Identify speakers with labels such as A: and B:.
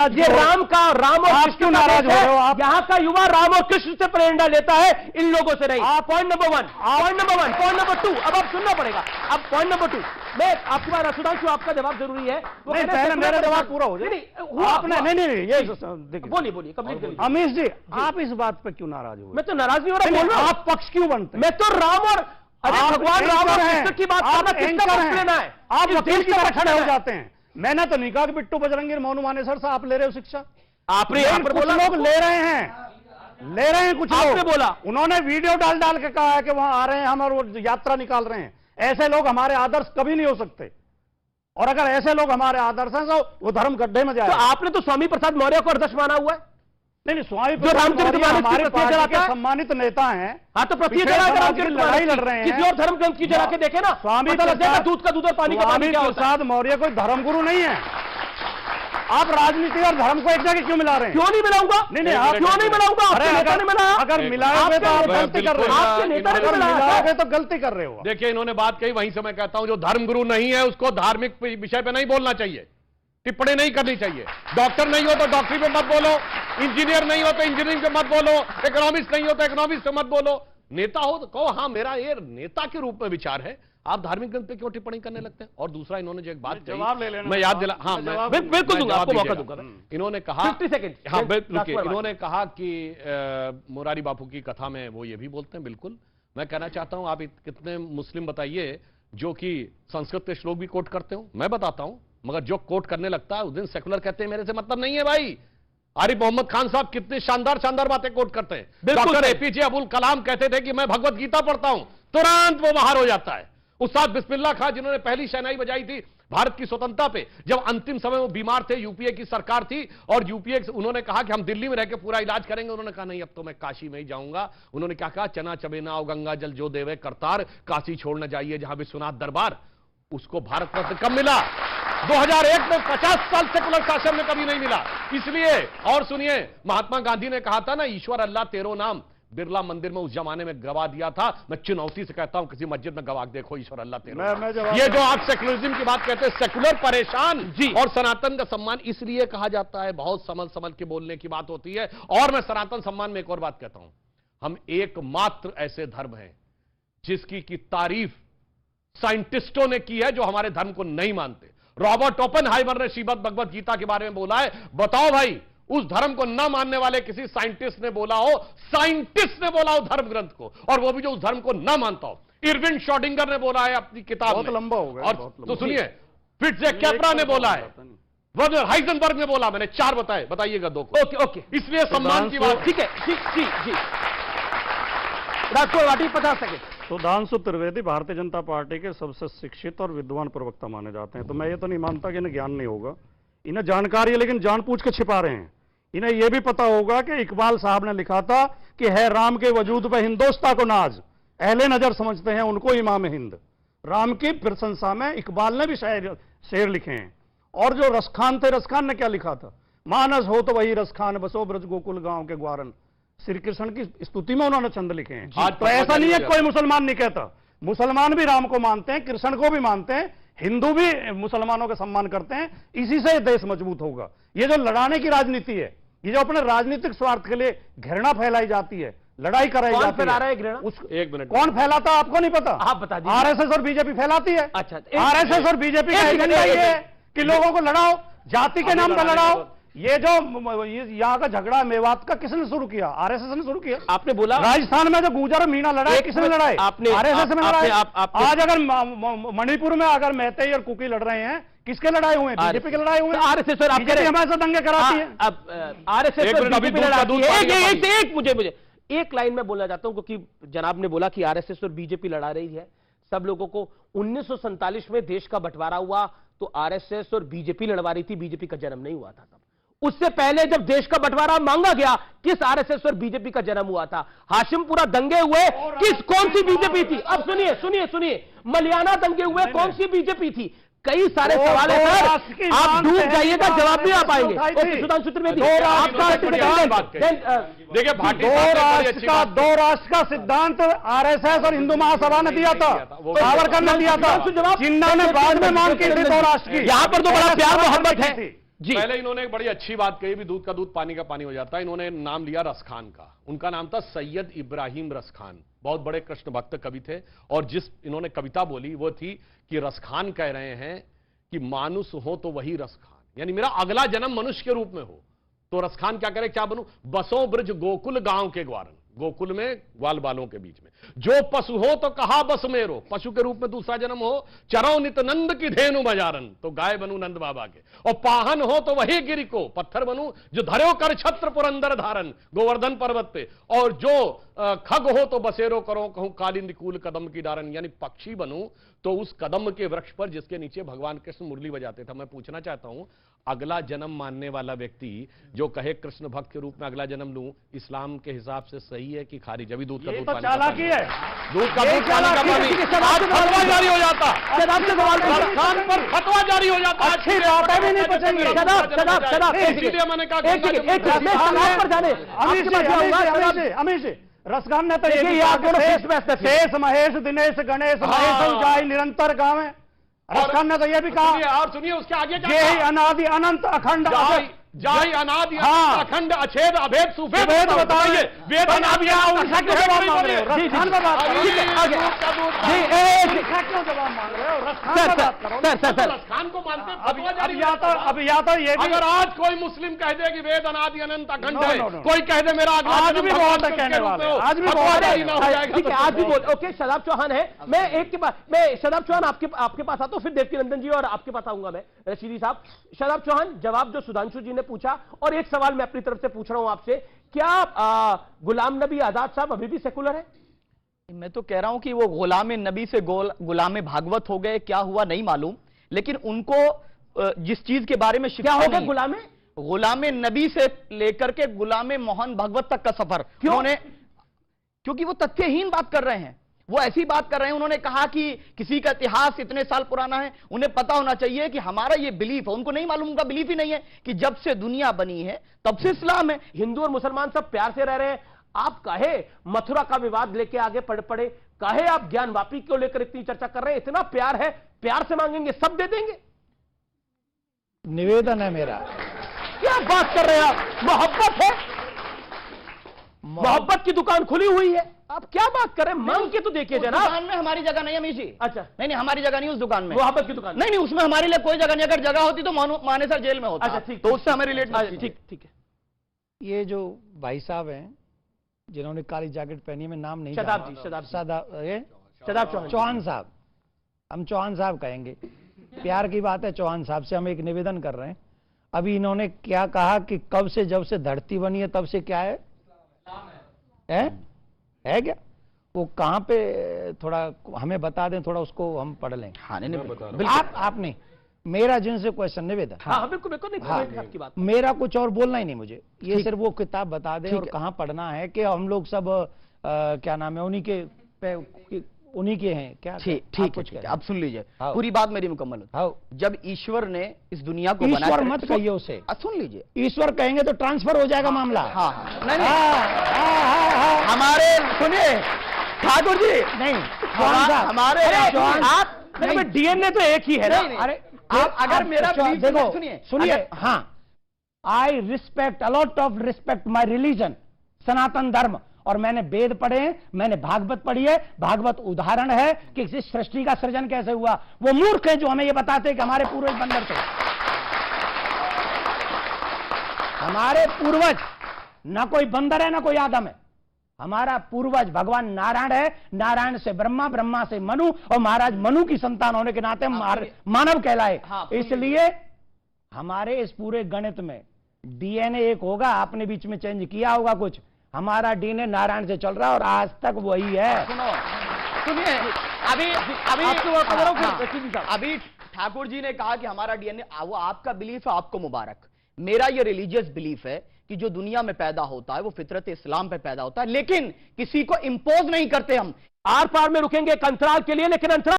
A: ये राम और कृष्ण क्यों नाराज हो रहे हो आप? यहाँ का युवा राम और कृष्ण से प्रेरणा लेता है, इन लोगों से नहीं। पॉइंट नंबर 1, पॉइंट नंबर 2, अब आप सुनना पड़ेगा। अब पॉइंट नंबर 2, मैं आपके बाद सुधांशु, आपका जवाब जरूरी है।
B: नहीं, पहले मेरा जवाब पूरा हो जाए। आपने नहीं, ये
A: बोलिए कंप्लीट करिए।
B: अमीश जी, आप इस बात पे क्यों नाराज हो?
A: मैं तो नाराज नहीं हो रहा, बोल रहा हूं।
B: आप पक्ष क्यों बनते हैं?
A: मैं तो राम और भगवान राम और कृष्ण की बात करना, किसका पक्ष लेना है?
B: आप वकील की तरह खड़े हो जाते हैं। मैंने तो नहीं कहा कि बिट्टू बजरंगी मोनू मानेसर से आप ले रहे हो शिक्षा।
A: आपने यहां पर बोला,
B: लोग ले रहे हैं कुछ लोग।
A: आपने बोला,
B: उन्होंने वीडियो डाल के कहा है कि वहां आ रहे हैं हम और वो यात्रा निकाल रहे हैं। ऐसे लोग हमारे आदर्श कभी नहीं हो सकते, और अगर ऐसे लोग हमारे आदर्श हैं तो वो धर्म गड्ढे में जाए।
A: तो आपने तो स्वामी प्रसाद मौर्य को आदर्श माना हुआ है।
B: नहीं, स्वामी
A: जो रामचरितमानस
B: हमारे पार्टी के सम्मानित नेता हैं।
A: हाँ, तो प्रत्येक
B: लड़ाई लड़ रहे हैं।
A: किसी और धर्म ग्रंथ की जरा के देखे ना,
B: स्वामी
A: दूध का दूध और पानी का पानी क्या होता है।
B: प्रसाद मौर्य कोई धर्मगुरु नहीं है। आप राजनीति और धर्म को एक जगह क्यों मिला रहे हैं?
A: क्यों नहीं मिलाऊंगा?
B: नहीं, आप
A: क्यों नहीं मिलाऊंगा? आपके नेता ने मिलाया।
B: अगर मिलाओगे तो आप गलती कर रहे हो।
A: आपके नेता ने मिलाया
B: तो गलती कर रहे हो।
C: देखिए, इन्होंने बात कही, वहीं से मैं कहता हूं जो धर्मगुरु नहीं है उसको धार्मिक विषय पे नहीं बोलना चाहिए, टिप्पणी नहीं करनी चाहिए। डॉक्टर नहीं हो तो डॉक्टरी पे मत बोलो, इंजीनियर नहीं हो तो इंजीनियरिंग पे मत बोलो, इकोनॉमिक्स नहीं हो तो इकोनॉमिक्स पे मत बोलो। नेता हो तो कहो हाँ मेरा ये नेता के रूप में विचार है। आप धार्मिक ग्रंथ पे क्यों टिप्पणी करने लगते हैं? और दूसरा, इन्होंने जो एक बात कही, मैं याद दिला, हाँ
A: बिल्कुल दूंगा, आपको मौका दूंगा।
C: इन्होंने कहा
A: 50 सेकंड,
C: हाँ बिल्कुल, इन्होंने कहा कि मुरारी बापू की कथा में वो ये भी बोलते हैं। बिल्कुल, मैं कहना चाहता हूं, आप कितने मुस्लिम बताइए जो कि संस्कृत के श्लोक भी कोट करते हो? मैं बताता हूं, मगर जो कोट करने लगता है उस दिन सेकुलर कहते हैं मेरे से मतलब नहीं है भाई। आरिफ मोहम्मद खान साहब कितनी शानदार बातें कोट करते हैं। डॉक्टर एपीजे अब्दुल कलाम कहते थे कि मैं भगवत गीता पढ़ता हूं, तुरंत वो बाहर हो जाता है। उस्ताद बिस्मिल्लाह खान जिन्होंने पहली शहनाई बजाई थी भारत की स्वतंत्रता पे, जब अंतिम समय वो बीमार थे, यूपीए की सरकार थी और यूपीए उन्होंने कहा कि हम दिल्ली में रह के पूरा इलाज करेंगे। उन्होंने कहा नहीं, अब तो मैं काशी में ही जाऊंगा। उन्होंने क्या कहा, चना चबेना और गंगा जल जो देवे करतार, काशी छोड़ न जाइए जहां विश्वनाथ दरबार। उसको भारत रत्न कब मिला? 2001 में। 50 साल सेकुलर शासन में कभी नहीं मिला। इसलिए, और सुनिए, महात्मा गांधी ने कहा था ना, ईश्वर अल्लाह तेरो नाम, बिरला मंदिर में उस जमाने में गवा दिया था। मैं चुनौती से कहता हूं किसी मस्जिद में गवा देखो ईश्वर अल्लाह तेरो। ये जो आप सेकुलरिज्म की बात कहते हैं, सेकुलर परेशान जी, और सनातन का सम्मान इसलिए कहा जाता है, बहुत समझ के बोलने की बात होती है। और मैं सनातन सम्मान में एक और बात कहता हूं, हम एकमात्र ऐसे धर्म हैं जिसकी की तारीफ साइंटिस्टों ने की है जो हमारे धर्म को नहीं मानते। रॉबर्ट ओपेनहाइमर ने श्रीमद् भगवत गीता के बारे में बोला है। बताओ भाई, उस धर्म को न मानने वाले किसी साइंटिस्ट ने बोला हो, साइंटिस्ट ने बोला हो धर्म ग्रंथ को, और वो भी जो उस धर्म को न मानता हो। इरविन शॉडिंगर ने बोला है अपनी किताब में,
B: बहुत लंबा हो गया।
C: और तो सुनिए, फिट्जे कैप्रा ने बोला है, वर्नर हाइजेनबर्ग ने बोला। मैंने 4 बताए, बताइएगा 2 को।
A: ओके,
C: इसलिए सम्मान की बात।
A: ठीक है, जी राजकोट वाटी 50 सेकंड।
B: सुधांशु त्रिवेदी भारतीय जनता पार्टी के सबसे शिक्षित और विद्वान प्रवक्ता माने जाते हैं। तो मैं ये तो नहीं मानता कि इन्हें ज्ञान नहीं होगा, इन्हें जानकारी है, लेकिन जानबूझ के छिपा रहे हैं। इन्हें यह भी पता होगा कि इकबाल साहब ने लिखा था कि है राम के वजूद पे हिंदोस्तां को नाज, अहले नजर समझते हैं उनको इमाम हिंद। राम की प्रशंसा में इकबाल ने भी शेर लिखे हैं। और जो रसखान थे, रसखान ने क्या लिखा था, मानस हो तो वही रसखान, बसो ब्रज गोकुल गांव के ग्वारन। श्री कृष्ण की स्तुति में उन्होंने छंद लिखे हैं। तो ऐसा नहीं है कोई मुसलमान नहीं कहता, मुसलमान भी राम को मानते हैं, कृष्ण को भी मानते हैं, हिंदू भी मुसलमानों का सम्मान करते हैं। इसी से देश मजबूत होगा। ये जो लड़ाने की राजनीति है, ये जो अपने राजनीतिक स्वार्थ के लिए घृणा फैलाई जाती है, लड़ाई कराई जाती है,
C: एक मिनट,
B: कौन फैलाता आपको नहीं पता?
A: आप बता दीजिए।
B: आरएसएस और बीजेपी फैलाती है।
A: अच्छा,
B: आरएसएस और बीजेपी का एजेंडा ये है कि लोगों को लड़ाओ, जाति के नाम पर लड़ाओ। ये जो यहाँ का झगड़ा मेवात का किसने शुरू किया? आरएसएस ने शुरू किया।
A: आपने बोला
B: राजस्थान में जो गुर्जर मीणा लड़ाई, किसने लड़ाई?
A: आपने
B: आरएसएस में लड़ाई। आज अगर मणिपुर में अगर मेहते और कुकी लड़ रहे हैं, किसके लड़ाई हुए? बीजेपी के लड़ाई हुए।
A: आरएसएस और
B: बीजेपी हमारे साथ दंगे कराती है।
A: अब आरएसएस और बीजेपी लड़ाती है। एक मुझे एक लाइन में बोलना चाहता हूं, क्योंकि जनाब ने बोला कि आरएसएस और बीजेपी लड़ा रही है सब लोगों को। 1947 में देश का बंटवारा हुआ तो आरएसएस और बीजेपी लड़वा रही थी, बीजेपी का जन्म नहीं हुआ था तब। उससे पहले जब देश का बंटवारा मांगा गया, किस आरएसएस और बीजेपी का जन्म हुआ था? हाशिमपुरा दंगे हुए, कौन सी बीजेपी थी? अब सुनिए, मलियाना दंगे हुए, कौन सी बीजेपी थी? कई सारे सवाल है सर, आप डूब जाइएगा, जवाब नहीं आ पाएंगे। ओके, सुधांशु त्रिवेदी, आपका
B: देखिए, दो राष्ट्र का सिद्धांत आरएसएस और हिंदू महासभा ने दिया था, सावरकर ने दिया था, जिन्ना ने बाद में मांग की थी 2 राष्ट्र की।
A: यहाँ पर तो बड़ा प्यार मोहब्बत है, जी।
C: पहले इन्होंने एक बड़ी अच्छी बात कही, भी दूध का दूध पानी का पानी हो जाता है। इन्होंने नाम लिया रसखान का। उनका नाम था सैयद इब्राहिम रसखान, बहुत बड़े कृष्ण भक्त कवि थे। और जिस इन्होंने कविता बोली वो थी कि रसखान कह रहे हैं कि मानुष हो तो वही रसखान, यानी मेरा अगला जन्म मनुष्य के रूप में हो। तो रसखान क्या करे, क्या बनूं? बसों ब्रज गोकुल गांव के ग्वारन, गोकुल में ग्वाल बालों के बीच में। जो पशु हो तो कहा बस मेरो, पशु के रूप में दूसरा जन्म हो। चरौ नित नंद की धेनु बजारन, तो गाय बनूं नंद बाबा के। और पाहन हो तो वही गिरि को, पत्थर बनूं जो धर्यो कर छत्र पुरंदर धारन, गोवर्धन पर्वत पे। और जो खग हो तो बसेरो करो कहूं कालिंदी कूल कदम की डारन, यानी पक्षी बनूं तो उस कदम के वृक्ष पर जिसके नीचे भगवान कृष्ण मुरली बजाते थे। मैं पूछना चाहता हूं, अगला जन्म मानने वाला व्यक्ति जो कहे कृष्ण भक्त के रूप में अगला जन्म लूं, इस्लाम के हिसाब से सही है कि खारिज? अभी दूध का दूध पानी का पानी है, दूध का दूध पानी का पानी। आज फतवा जारी हो जाता, रसखान पर फतवा जारी हो जाता।
D: अच्छी बातें भी नहीं पसंद।
C: इसीलिए मैंने कहा
D: अमीर जी, रसखान ने तो शेष महेश दिनेश गणेश महेश ऊंचाई निरंतर गाँव है। रसखान ने तो ये भी कहा,
C: और सुनिए उसके आगे क्या
D: ये ही अनादि अनंत अखंड
C: जाहि अनादि अखंड अछेद अभेद सुभेद बताइए। वेद अनादि
D: रसखान पर बात मांग रहे हो? रसखान पर बात करो।
C: रसखान को मानते
D: अब या तो ये भी,
C: अगर आज कोई मुस्लिम कह दे कि वेद अनादि अनंत अखंड है, कोई कह दे मेरा अगला
D: आज भी बहुत है कहने वाले, आज भी बहुत है।
A: ठीक है, आज भी बोल। ओके, शदाब चौहान है। मैं एक के बाद, मैं शदाब चौहान आपके पास आता हूं, फिर देवकीनंदन जी और आपके पास आऊंगा मैं, रशीदी साहब। शदाब चौहान, जवाब जो सुधांशु जी ने पूछा, और एक सवाल मैं अपनी तरफ से पूछ रहा हूं आपसे, क्या गुलाम नबी आजाद साहब अभी भी सेकुलर है?
E: मैं तो कह रहा हूं कि वो गुलाम नबी से गुलाम भागवत हो गए, क्या हुआ नहीं मालूम, लेकिन उनको जिस चीज के बारे में
A: क्या हो गया?
E: गुलाम नबी से लेकर के गुलाम मोहन भागवत तक का सफर उन्होंने, क्योंकि वो तथ्यहीन बात कर रहे हैं, वो ऐसी बात कर रहे हैं। उन्होंने कहा कि किसी का इतिहास इतने साल पुराना है, उन्हें पता होना चाहिए कि हमारा ये बिलीफ है। उनको नहीं मालूम, उनका बिलीफ ही नहीं है कि जब से दुनिया बनी है तब से इस्लाम है।
A: हिंदू और मुसलमान सब प्यार से रह रहे हैं। आप कहे मथुरा का विवाद लेके आगे पड़े, कहे आप ज्ञान वापी को लेकर इतनी चर्चा कर रहे हैं, इतना प्यार है, प्यार से मांगेंगे सब दे देंगे।
D: निवेदन है मेरा।
A: क्या बात कर रहे हैं आप? मोहब्बत है, मोहब्बत की दुकान खुली हुई है, आप क्या बात कर रहे हैं? मांग के तो देखिए जनाब।
E: दुकान में हमारी जगह नहीं है अमीर जी।
A: अच्छा,
E: नहीं, हमारी जगह नहीं उस दुकान में,
A: मोहब्बत की दुकान।
E: नहीं, उसमें हमारे लिए कोई जगह नहीं। अगर जगह होती तो मानेसर जेल में होता।
A: अच्छा, ठीक,
E: तो उससे हमें रिलेट नहीं।
A: ठीक है।
D: ये जो भाई साहब हैं जिन्होंने काली जैकेट पहनी है, मैं नाम नहीं
A: शदाब
D: चौहान साहब, हम चौहान साहब कहेंगे, प्यार की बात है। चौहान साहब से हम एक निवेदन कर रहे हैं। अभी इन्होंने क्या कहा कि कब से, जब से धरती बनी है तब से क्या है क्या? वो कहां पे, थोड़ा हमें बता दें, थोड़ा उसको हम पढ़ लें।
E: हाँ, नहीं,
D: आप नहीं, मेरा जिनसे क्वेश्चन निवेदन।
A: हाँ, बिल्कुल नहीं, आपकी बात।
D: मेरा कुछ और बोलना ही नहीं मुझे, ये सिर्फ वो किताब बता दें और कहां पढ़ना है, कि हम लोग सब क्या नाम है उन्हीं के हैं क्या?
E: ठीक है, आप सुन लीजिए, पूरी बात मेरी मुकम्मल हो। जब ईश्वर ने इस दुनिया को बनाया,
D: ईश्वर मत कहिए उसे,
E: सुन लीजिए।
D: ईश्वर कहेंगे तो ट्रांसफर हो जाएगा मामला।
E: हाँ, नहीं, हमारे सुनिए ठाकुर जी,
D: नहीं
E: हमारे
A: डीएनए तो एक ही है ना।
D: अरे
E: आप अगर मेरा
D: देखो, सुनिए, हाँ, I respect, a lot of respect my religion, Sanatan Dharma, और मैंने वेद पढ़े हैं, मैंने भागवत पढ़ी है। भागवत उदाहरण है कि इस सृष्टि का सृजन कैसे हुआ। वो मूर्ख हैं जो हमें ये बताते हैं कि हमारे पूर्वज बंदर थे। हमारे पूर्वज ना कोई बंदर है ना कोई आदम है। हमारा पूर्वज भगवान नारायण है, नारायण से ब्रह्मा, ब्रह्मा से मनु, और महाराज मनु की संतान होने के नाते मानव कहलाए। इसलिए हमारे इस पूरे गणित में डीएनए एक होगा, आपने बीच में चेंज किया होगा कुछ, हमारा डीएनए नारायण से चल रहा है और आज तक वही है।
E: सुनिए, अभी ठाकुर जी ने कहा कि हमारा डीएनए, वो आपका बिलीफ है, आपको मुबारक। मेरा ये रिलीजियस बिलीफ है कि जो दुनिया में पैदा होता है वो फितरत इस्लाम पे पैदा होता है, लेकिन किसी को इंपोज नहीं करते हम।
A: आर पार में रुकेंगे एक अंतराल के लिए, लेकिन अंतराल